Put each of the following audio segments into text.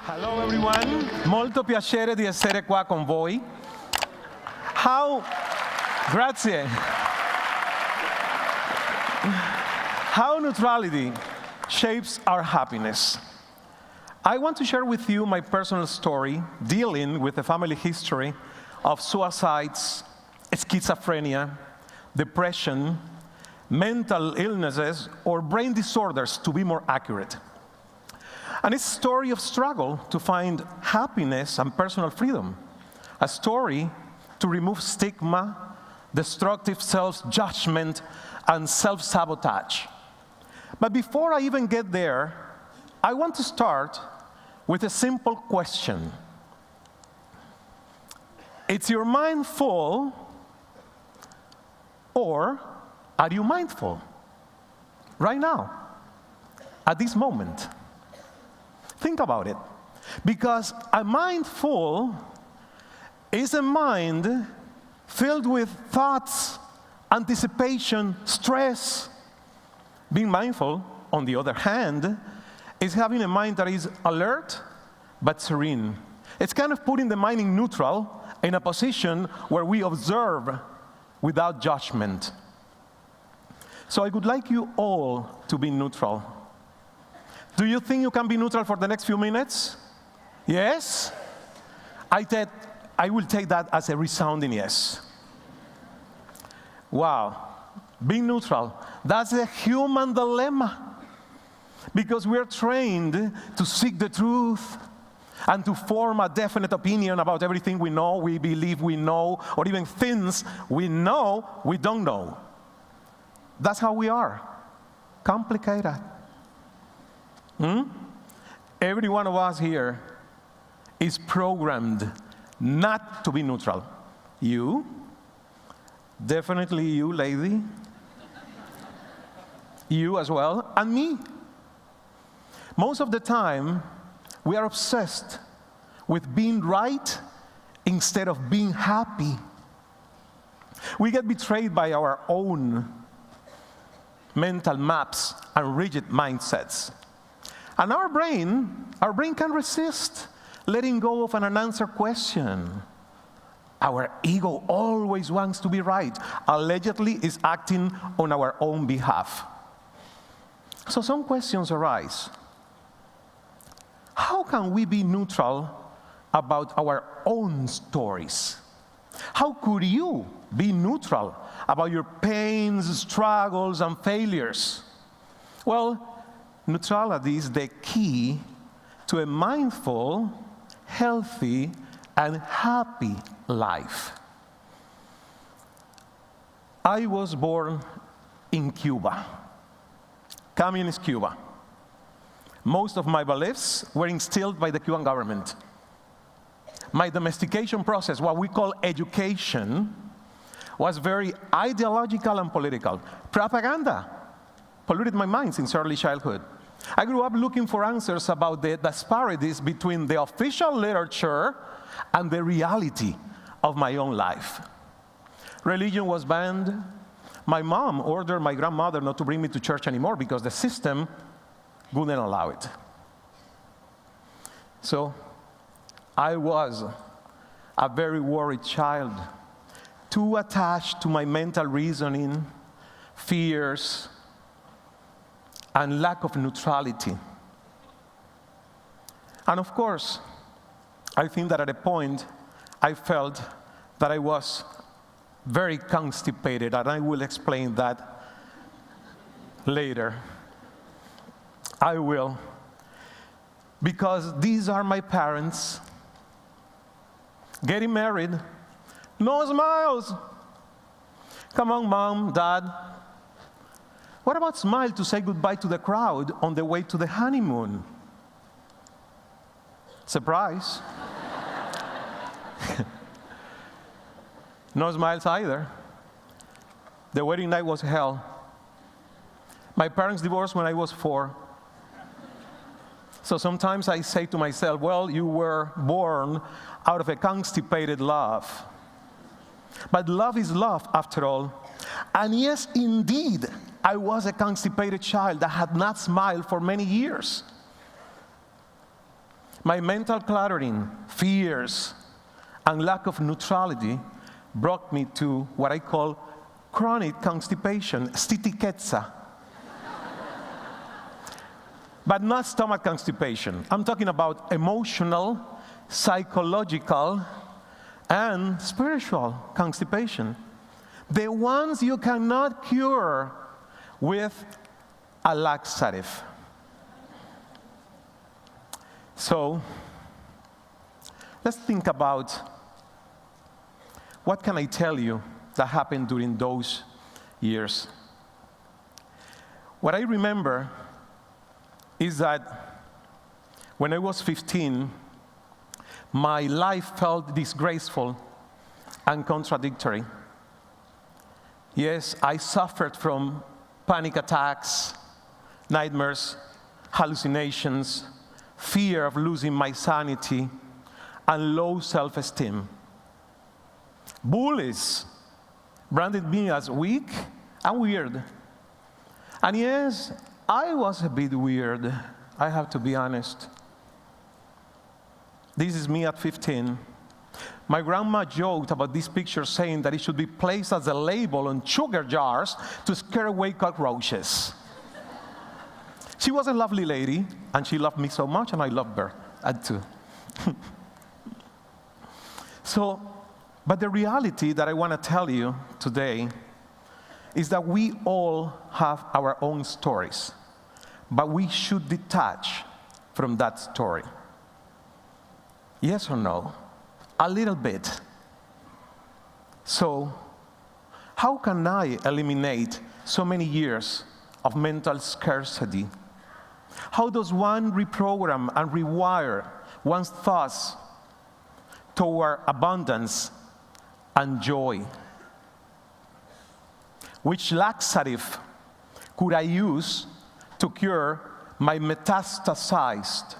Hello everyone, molto piacere di essere qua con voi. Grazie. How neutrality shapes our happiness. I want to share with you my personal story dealing with the family history of suicides, schizophrenia, depression, mental illnesses, or brain disorders, to be more accurate. And it's a story of struggle to find happiness and personal freedom. A story to remove stigma, destructive self-judgment, and self-sabotage. But before I even get there, I want to start with a simple question. Is your mind full, or are you mindful? Right now, at this moment. Think about it. Because a mind full is a mind filled with thoughts, anticipation, stress. Being mindful, on the other hand, is having a mind that is alert but serene. It's kind of putting the mind in neutral, in a position where we observe without judgment. So I would like you all to be neutral. Do you think you can be neutral for the next few minutes? Yes? I will take that as a resounding yes. Wow. Being neutral, that's a human dilemma. Because we're trained to seek the truth and to form a definite opinion about everything we know, we believe we know, or even things we know we don't know. That's how we are. Complicated. Every one of us here is programmed not to be neutral. You, definitely you, lady. You as well, and me. Most of the time, we are obsessed with being right instead of being happy. We get betrayed by our own mental maps and rigid mindsets. And our brain can resist letting go of an unanswered question. Our ego always wants to be right, allegedly is acting on our own behalf. So some questions arise. How can we be neutral about our own stories? How could you be neutral about your pains, struggles, and failures? Well, neutrality is the key to a mindful, healthy, and happy life. I was born in Cuba, communist Cuba. Most of my beliefs were instilled by the Cuban government. My domestication process, what we call education, was very ideological and political. Propaganda polluted my mind since early childhood. I grew up looking for answers about the disparities between the official literature and the reality of my own life. Religion was banned. My mom ordered my grandmother not to bring me to church anymore because the system wouldn't allow it. So I was a very worried child, too attached to my mental reasoning, fears, and lack of neutrality. And of course, I think that at a point, I felt that I was very constipated, and I will explain that later. I will. Because these are my parents. Getting married. No smiles. Come on, Mom, Dad. What about smile to say goodbye to the crowd on the way to the honeymoon? Surprise. No smiles either. The wedding night was hell. My parents divorced when I was 4. So sometimes I say to myself, well, you were born out of a constipated love. But love is love, after all. And yes, indeed, I was a constipated child that had not smiled for many years. My mental cluttering, fears, and lack of neutrality brought me to what I call chronic constipation, stytiketsa. But not stomach constipation. I'm talking about emotional, psychological, and spiritual constipation. The ones you cannot cure with a laxative. So, let's think about what can I tell you that happened during those years. What I remember is that when I was 15, my life felt disgraceful and contradictory. Yes, I suffered from panic attacks, nightmares, hallucinations, fear of losing my sanity, and low self-esteem. Bullies branded me as weak and weird. And yes, I was a bit weird, I have to be honest. This is me at 15. My grandma joked about this picture, saying that it should be placed as a label on sugar jars to scare away cockroaches. She was a lovely lady, and she loved me so much, and I loved her, too. But the reality that I want to tell you today is that we all have our own stories, but we should detach from that story. Yes or no? A little bit. So, how can I eliminate so many years of mental scarcity? How does one reprogram and rewire one's thoughts toward abundance and joy? Which laxative could I use to cure my metastasized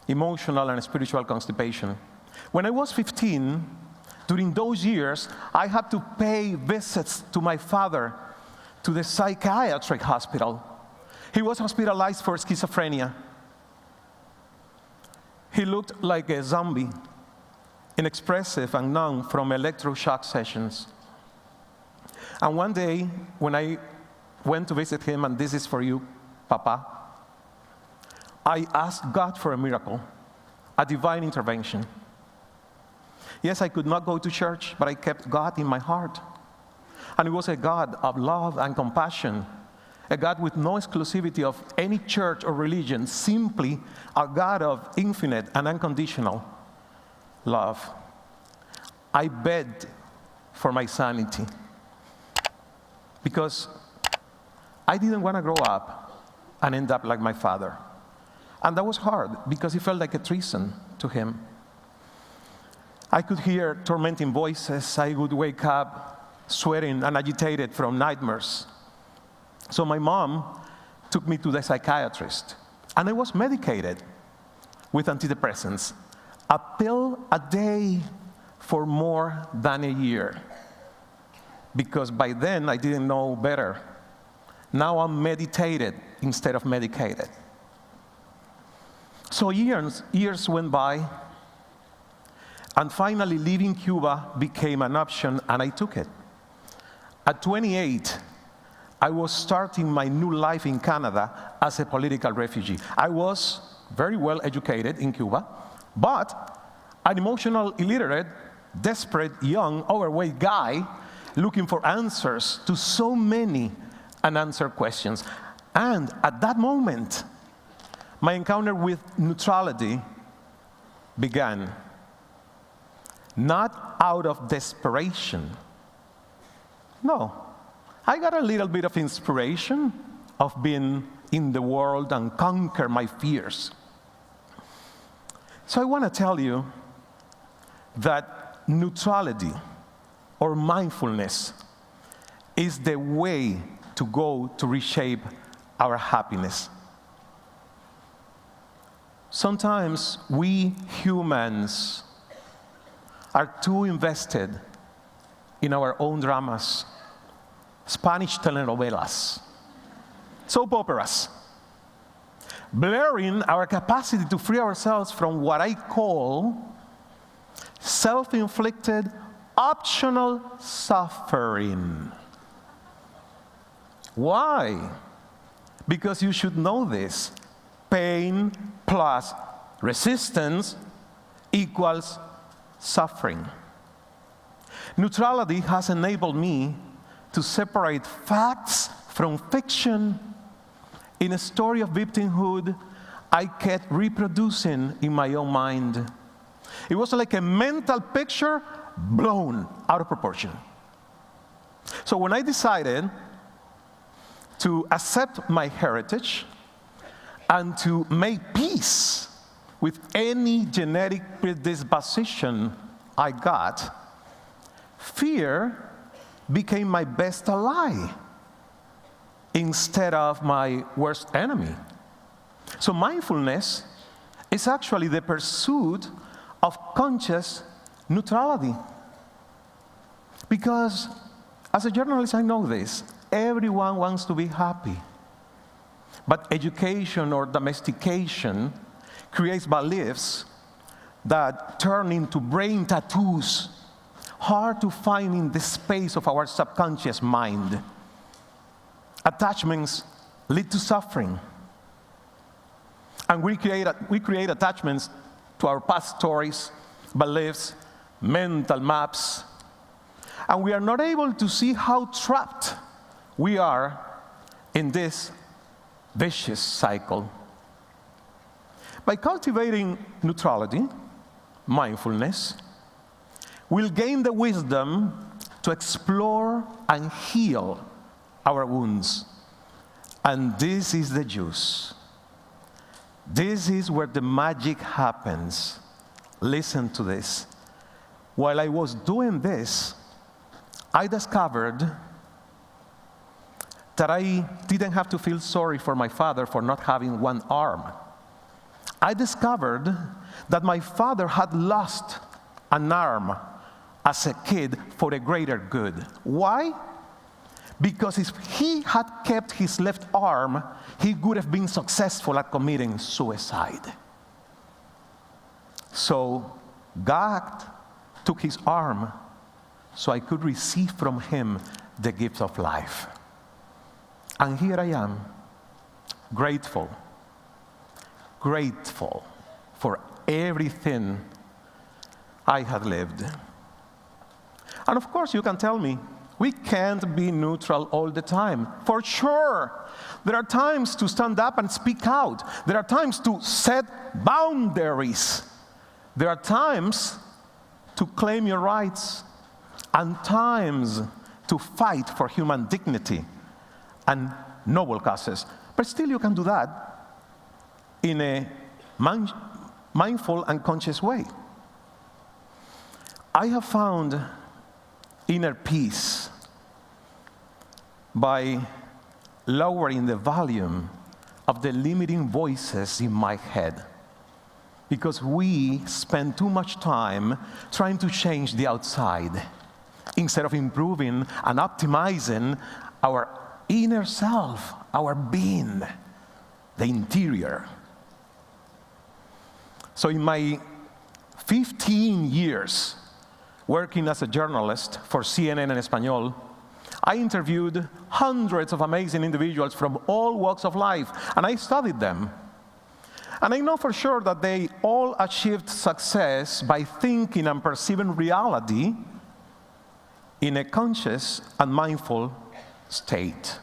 emotional and spiritual constipation? When I was 15, during those years, I had to pay visits to my father to the psychiatric hospital. He was hospitalized for schizophrenia. He looked like a zombie, inexpressive and numb from electroshock sessions. And one day, when I went to visit him, and this is for you, Papa, I asked God for a miracle, a divine intervention. Yes, I could not go to church, but I kept God in my heart. And it was a God of love and compassion, a God with no exclusivity of any church or religion, simply a God of infinite and unconditional love. I begged for my sanity because I didn't want to grow up and end up like my father. And that was hard because it felt like a treason to him. I could hear tormenting voices. I would wake up sweating and agitated from nightmares. So my mom took me to the psychiatrist, and I was medicated with antidepressants, a pill a day for more than a year, because by then I didn't know better. Now I'm meditated instead of medicated. So years went by, and finally leaving Cuba became an option, and I took it. At 28, I was starting my new life in Canada as a political refugee. I was very well educated in Cuba, but an emotional, illiterate, desperate, young, overweight guy looking for answers to so many unanswered questions. And at that moment, my encounter with neutrality began. Not out of desperation. No. I got a little bit of inspiration of being in the world and conquer my fears. So I want to tell you that neutrality or mindfulness is the way to go to reshape our happiness. Sometimes we humans are too invested in our own dramas, Spanish telenovelas, soap operas. blurring our capacity to free ourselves from what I call self-inflicted optional suffering. Why? Because you should know this. Pain plus resistance equals suffering. Neutrality has enabled me to separate facts from fiction in a story of victimhood I kept reproducing in my own mind. It was like a mental picture blown out of proportion. So when I decided to accept my heritage and to make peace with any genetic predisposition I got, fear became my best ally instead of my worst enemy. So mindfulness is actually the pursuit of conscious neutrality. Because as a journalist, I know this. Everyone wants to be happy. But education or domestication creates beliefs that turn into brain tattoos, hard to find in the space of our subconscious mind. Attachments lead to suffering. And we create attachments to our past stories, beliefs, mental maps, and we are not able to see how trapped we are in this vicious cycle. By cultivating neutrality, mindfulness, we'll gain the wisdom to explore and heal our wounds. And this is the juice. This is where the magic happens. Listen to this. While I was doing this, I discovered that I didn't have to feel sorry for my father for not having one arm. I discovered that my father had lost an arm as a kid for a greater good. Why? Because if he had kept his left arm, he would have been successful at committing suicide. So God took his arm so I could receive from him the gift of life. And here I am, grateful for everything I had lived. And of course, you can tell me, we can't be neutral all the time. For sure, there are times to stand up and speak out. There are times to set boundaries. There are times to claim your rights, and times to fight for human dignity and noble causes. But still, you can do that in a mindful and conscious way. I have found inner peace by lowering the volume of the limiting voices in my head. Because we spend too much time trying to change the outside instead of improving and optimizing our inner self, our being, the interior. So in my 15 years working as a journalist for CNN en Español, I interviewed hundreds of amazing individuals from all walks of life, and I studied them. And I know for sure that they all achieved success by thinking and perceiving reality in a conscious and mindful state.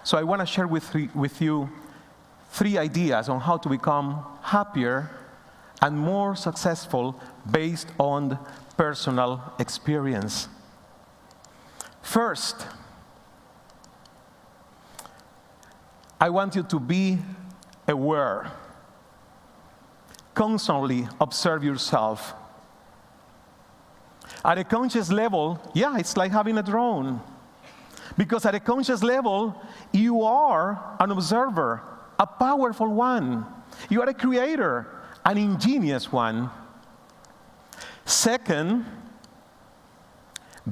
So I want to share with you 3 ideas on how to become happier and more successful based on personal experience. First, I want you to be aware. Constantly observe yourself. At a conscious level, yeah, it's like having a drone. Because at a conscious level, you are an observer, a powerful one. You are a creator, an ingenious one. Second,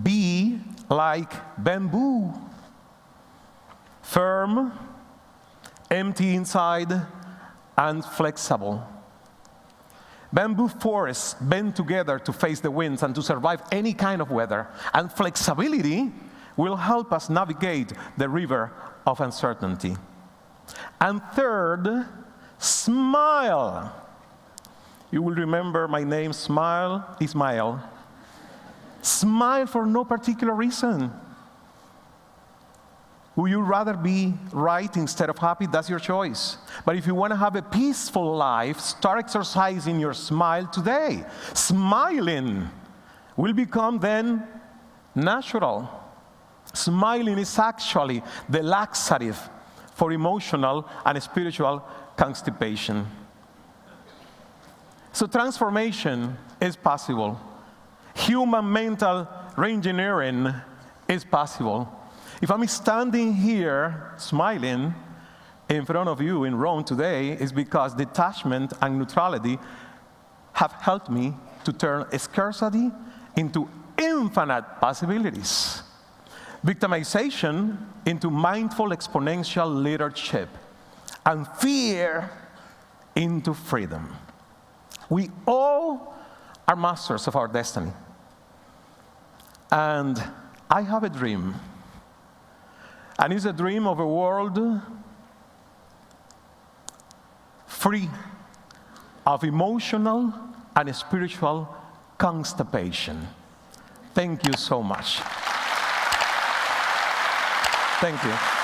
be like bamboo. Firm, empty inside, and flexible. Bamboo forests bend together to face the winds and to survive any kind of weather. And flexibility will help us navigate the river of uncertainty. And third, smile. You will remember my name, Ismael. Smile for no particular reason. Would you rather be right instead of happy? That's your choice. But if you want to have a peaceful life, start exercising your smile today. Smiling will become then natural. Smiling is actually the laxative for emotional and spiritual constipation. So transformation is possible. Human mental reengineering is possible. If I'm standing here smiling in front of you in Rome today, it's because detachment and neutrality have helped me to turn scarcity into infinite possibilities. Victimization into mindful exponential leadership, and fear into freedom. We all are masters of our destiny. And I have a dream. And it's a dream of a world free of emotional and spiritual constipation. Thank you so much. Thank you.